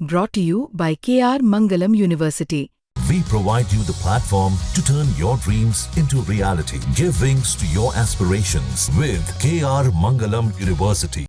Brought to you by KR Mangalam University. We provide you the platform to turn your dreams into reality. Give wings to your aspirations with KR Mangalam University.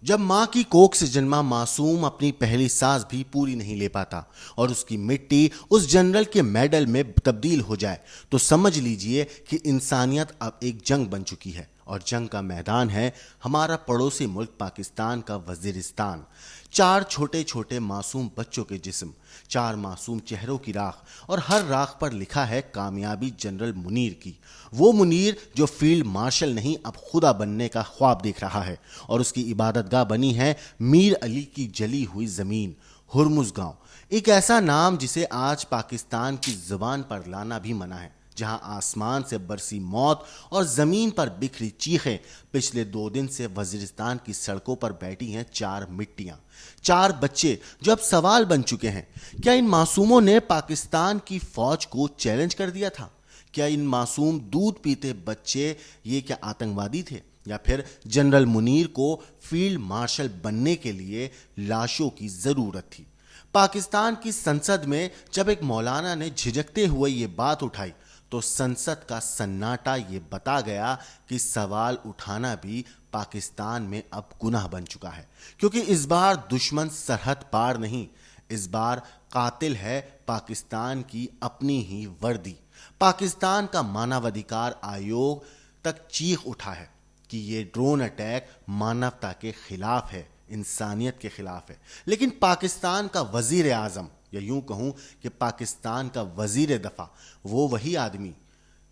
जब माँ की कोख से जन्मा मासूम अपनी पहली सांस भी पूरी नहीं ले पाता और उसकी मिट्टी उस जनरल के मेडल में तब्दील हो जाए तो समझ लीजिए कि इंसानियत अब एक जंग बन चुकी है और जंग का मैदान है हमारा पड़ोसी मुल्क पाकिस्तान का वजीरिस्तान। 4 छोटे छोटे मासूम बच्चों के जिस्म, 4 मासूम चेहरों की राख और हर राख पर लिखा है कामयाबी जनरल मुनीर की। वो मुनीर जो फील्ड मार्शल नहीं अब खुदा बनने का ख्वाब देख रहा है और उसकी इबादतगाह बनी है मीर अली की जली हुई जमीन हुरमुज गांव। एक ऐसा नाम जिसे आज पाकिस्तान की जुबान पर लाना भी मना है, जहां आसमान से बरसी मौत और जमीन पर बिखरी चीखें। पिछले 2 दिन से वजीरिस्तान की सड़कों पर बैठी हैं 4 मिट्टियां, 4 बच्चे जो अब सवाल बन चुके हैं। क्या इन मासूमों ने पाकिस्तान की फौज को चैलेंज कर दिया था? क्या इन मासूम दूध पीते बच्चे ये क्या आतंकवादी थे या फिर जनरल मुनीर को फील्ड मार्शल बनने के लिए लाशों की जरूरत थी? पाकिस्तान की संसद में जब एक मौलाना ने झिझकते हुए ये बात उठाई तो संसद का सन्नाटा ये बता गया कि सवाल उठाना भी पाकिस्तान में अब गुनाह बन चुका है, क्योंकि इस बार दुश्मन सरहद पार नहीं, इस बार कातिल है पाकिस्तान की अपनी ही वर्दी। पाकिस्तान का मानवाधिकार आयोग तक चीख उठा है कि ये ड्रोन अटैक मानवता के खिलाफ है, इंसानियत के खिलाफ है। लेकिन पाकिस्तान का वजीर आजम, या यूं कहूं कि पाकिस्तान का वजीर दफा, वो वही आदमी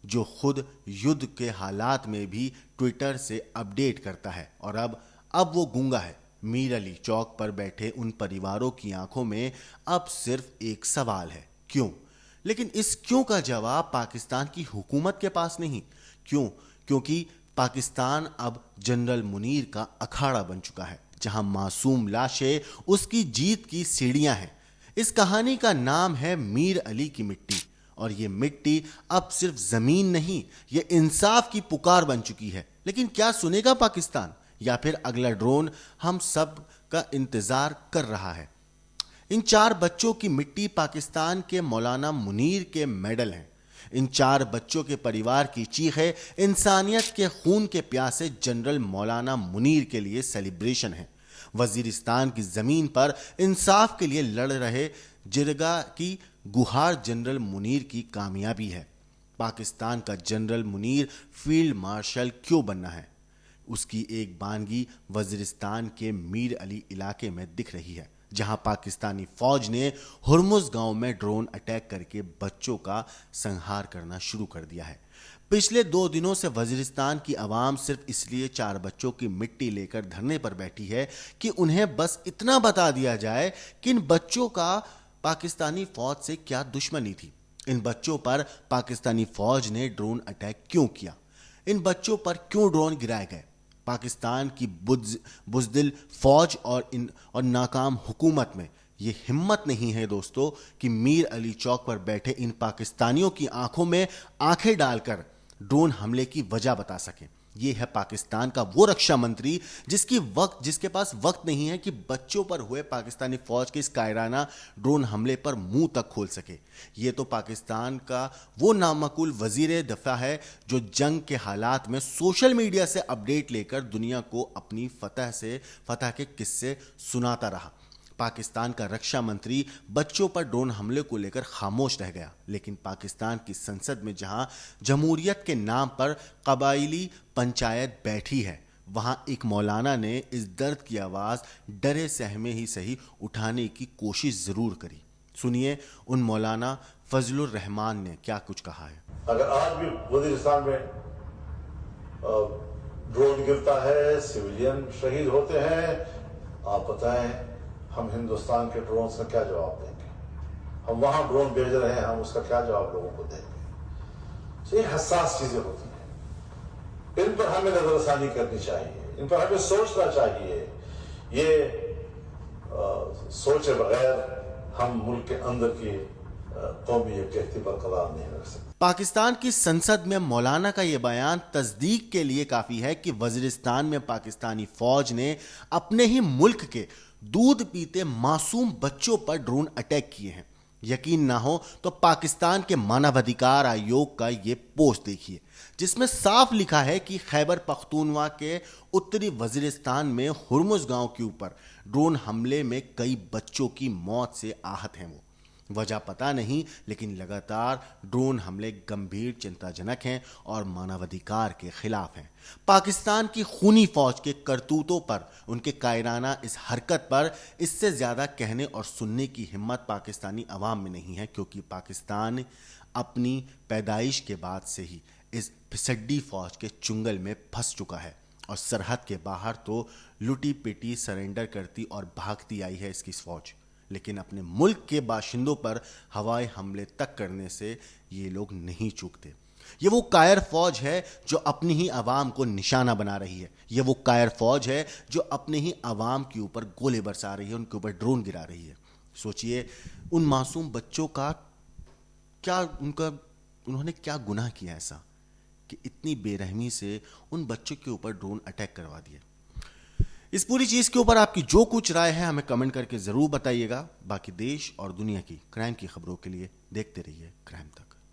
जो खुद युद्ध के हालात में भी ट्विटर से अपडेट करता है और अब वो गूंगा है। मीर अली चौक पर बैठे उन परिवारों की आंखों में अब सिर्फ एक सवाल है, क्यों? लेकिन इस क्यों का जवाब पाकिस्तान की हुकूमत के पास नहीं। क्यों? क्योंकि पाकिस्तान अब जनरल मुनीर का अखाड़ा बन चुका है, जहां मासूम लाशें उसकी जीत की सीढ़ियां हैं। इस कहानी का नाम है मीर अली की मिट्टी और ये मिट्टी अब सिर्फ जमीन नहीं, ये इंसाफ की पुकार बन चुकी है। लेकिन क्या सुनेगा पाकिस्तान, या फिर अगला ड्रोन हम सब का इंतजार कर रहा है? इन 4 बच्चों की मिट्टी पाकिस्तान के मौलाना मुनीर के मेडल हैं। इन 4 बच्चों के परिवार की चीख है इंसानियत के खून के प्यासे जनरल मौलाना मुनीर के लिए सेलिब्रेशन है। वजीरिस्तान की जमीन पर इंसाफ के लिए लड़ रहे जिरगा की गुहार जनरल मुनीर की कामयाबी है। पाकिस्तान का जनरल मुनीर फील्ड मार्शल क्यों बनना है, उसकी एक बानगी वजीरिस्तान के मीर अली इलाके में दिख रही है, जहां पाकिस्तानी फौज ने हुरमुज गांव में ड्रोन अटैक करके बच्चों का संहार करना शुरू कर दिया है। पिछले 2 दिनों से वजीरिस्तान की आवाम सिर्फ इसलिए 4 बच्चों की मिट्टी लेकर धरने पर बैठी है कि उन्हें बस इतना बता दिया जाए कि इन बच्चों का पाकिस्तानी फौज से क्या दुश्मनी थी, इन बच्चों पर पाकिस्तानी फौज ने ड्रोन अटैक क्यों किया, इन बच्चों पर क्यों ड्रोन गिराए गए। पाकिस्तान की बुज़दिल फौज और नाकाम हुकूमत में ये हिम्मत नहीं है दोस्तों कि मीर अली चौक पर बैठे इन पाकिस्तानियों की आंखों में आंखें डालकर ड्रोन हमले की वजह बता सकें। ये है पाकिस्तान का वो रक्षा मंत्री जिसके पास वक्त नहीं है कि बच्चों पर हुए पाकिस्तानी फौज के इस कायराना ड्रोन हमले पर मुंह तक खोल सके। ये तो पाकिस्तान का वो नामकुल वजीर दफा है जो जंग के हालात में सोशल मीडिया से अपडेट लेकर दुनिया को अपनी फतह के किस्से सुनाता रहा। पाकिस्तान का रक्षा मंत्री बच्चों पर ड्रोन हमले को लेकर खामोश रह गया। लेकिन पाकिस्तान की संसद में जहां जमहूरियत के नाम पर कबायली पंचायत बैठी है, वहां एक मौलाना ने इस दर्द की आवाज डरे सहमे ही सही उठाने की कोशिश जरूर करी। सुनिए उन मौलाना फजलुर रहमान ने क्या कुछ कहा है। अगर आज भी वजीरिस्तान में ड्रोन गिरता है, सिविलियन शहीद होते हैं, आप बताएं हम हिंदुस्तान के ड्रोन का क्या जवाब देंगे? हम वहां ड्रोन भेज रहे हैं, हम उसका क्या जवाब लोगों को देंगे? तो ये हसास चीजें होती हैं, इन पर हमें नजरसानी करनी चाहिए, इन पर हमें सोचना चाहिए। ये सोचे बगैर हम मुल्क के अंदर की कौमी यकजहती बरकरार नहीं रख सकते। पाकिस्तान की संसद में मौलाना का यह बयान तस्दीक के लिए काफी है कि वजीरिस्तान में पाकिस्तानी फौज ने अपने ही मुल्क के दूध पीते मासूम बच्चों पर ड्रोन अटैक किए हैं। यकीन ना हो तो पाकिस्तान के मानवाधिकार आयोग का ये पोस्ट देखिए, जिसमें साफ लिखा है कि खैबर पख्तूनवा के उत्तरी वजीरिस्तान में हुरमुज गांव के ऊपर ड्रोन हमले में कई बच्चों की मौत से आहत हैं। वो वजह पता नहीं, लेकिन लगातार ड्रोन हमले गंभीर चिंताजनक हैं और मानवाधिकार के खिलाफ हैं। पाकिस्तान की खूनी फौज के करतूतों पर, उनके कायराना इस हरकत पर इससे ज्यादा कहने और सुनने की हिम्मत पाकिस्तानी अवाम में नहीं है, क्योंकि पाकिस्तान अपनी पैदाइश के बाद से ही इस फिसड्डी फौज के चुंगल में फंस चुका है और सरहद के बाहर तो लुटी पिटी सरेंडर करती और भागती आई है इसकी फौज, लेकिन अपने मुल्क के बाशिंदों पर हवाई हमले तक करने से ये लोग नहीं चूकते। ये वो कायर फौज है जो अपनी ही आवाम को निशाना बना रही है। ये वो कायर फौज है जो अपने ही आवाम के ऊपर गोले बरसा रही है, उनके ऊपर ड्रोन गिरा रही है। सोचिए उन मासूम बच्चों का क्या, उन्होंने क्या गुनाह किया ऐसा कि इतनी बेरहमी से उन बच्चों के ऊपर ड्रोन अटैक करवा दिया। इस पूरी चीज के ऊपर आपकी जो कुछ राय है हमें कमेंट करके जरूर बताइएगा। बाकी देश और दुनिया की क्राइम की खबरों के लिए देखते रहिए क्राइम तक।